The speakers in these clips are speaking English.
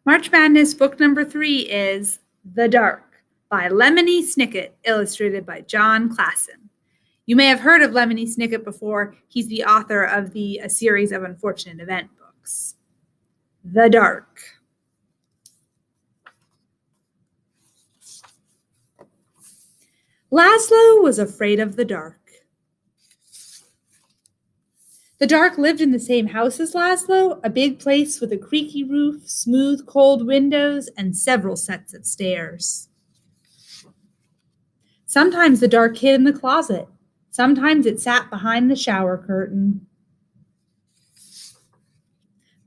March Madness book number 3 is The Dark by Lemony Snicket, illustrated by John Klassen. You may have heard of Lemony Snicket before. He's the author of A Series of Unfortunate Event books. The Dark. Laszlo was afraid of the dark. The dark lived in the same house as Laszlo, a big place with a creaky roof, smooth, cold windows, and several sets of stairs. Sometimes the dark hid in the closet. Sometimes it sat behind the shower curtain.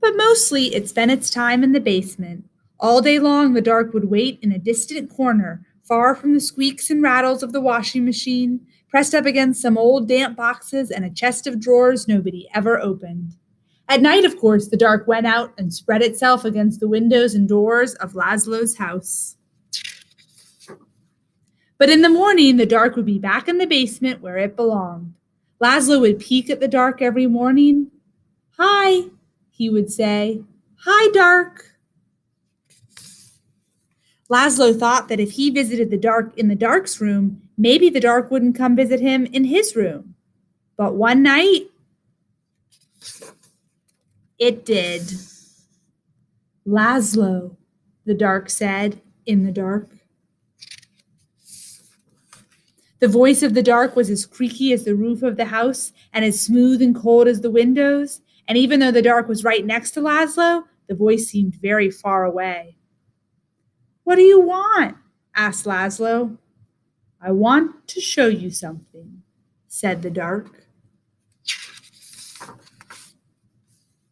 But mostly it spent its time in the basement. All day long the dark would wait in a distant corner, far from the squeaks and rattles of the washing machine, pressed up against some old damp boxes and a chest of drawers nobody ever opened. At night, of course, the dark went out and spread itself against the windows and doors of Laszlo's house. But in the morning, the dark would be back in the basement where it belonged. Laszlo would peek at the dark every morning. "Hi," he would say. "Hi, dark." Laszlo thought that if he visited the dark in the dark's room, maybe the dark wouldn't come visit him in his room. But one night, it did. "Laszlo," the dark said in the dark. The voice of the dark was as creaky as the roof of the house and as smooth and cold as the windows, and even though the dark was right next to Laszlo, the voice seemed very far away. "What do you want?" asked Laszlo. "I want to show you something," said the dark.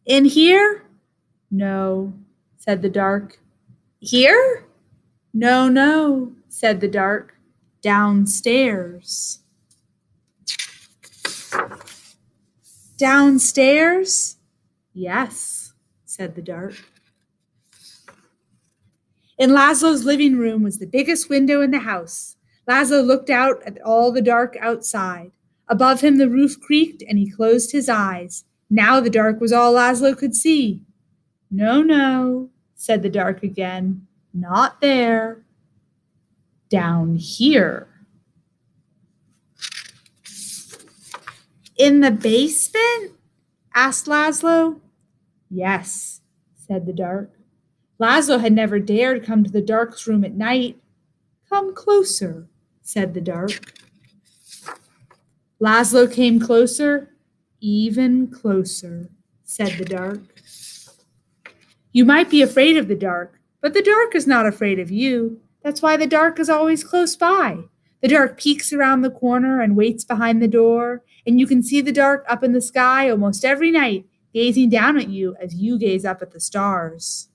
"In here?" "No," said the dark. "Here?" No, said the dark. "Downstairs." "Downstairs?" "Yes," said the dark. In Laszlo's living room was the biggest window in the house. Laszlo looked out at all the dark outside. Above him the roof creaked, and he closed his eyes. Now the dark was all Laszlo could see. No, said the dark again. "Not there. Down here." "In the basement?" asked Laszlo. "Yes," said the dark. Laszlo had never dared come to the dark's room at night. "Come closer," said the dark. Laszlo came closer, even closer, said the dark. "You might be afraid of the dark, but the dark is not afraid of you. That's why the dark is always close by. The dark peeks around the corner and waits behind the door, and you can see the dark up in the sky almost every night, gazing down at you as you gaze up at the stars.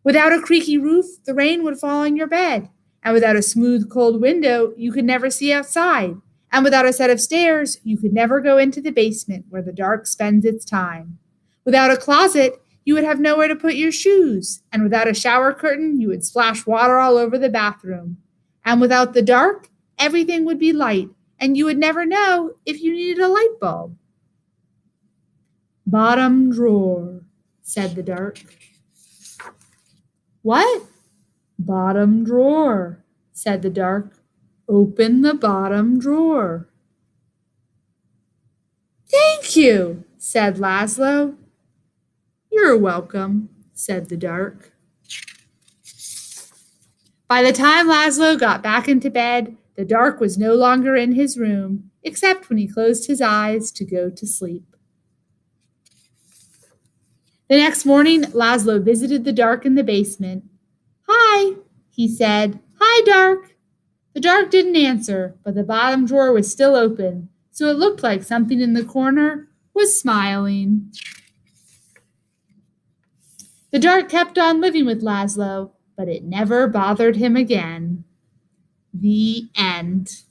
Without a creaky roof, the rain would fall on your bed, and without a smooth, cold window, you could never see outside, and without a set of stairs, you could never go into the basement where the dark spends its time. Without a closet, you would have nowhere to put your shoes, and without a shower curtain, you would splash water all over the bathroom. And without the dark, everything would be light, and you would never know if you needed a light bulb." "Bottom drawer," said the dark. "What?" "Bottom drawer," said the dark. "Open the bottom drawer." "Thank you," said Laszlo. "You're welcome," said the dark. By the time Laszlo got back into bed, the dark was no longer in his room, except when he closed his eyes to go to sleep. The next morning, Laszlo visited the dark in the basement. "Hi," he said. "Hi, dark." The dark didn't answer, but the bottom drawer was still open, so it looked like something in the corner was smiling. The dark kept on living with Laszlo, but it never bothered him again. The end.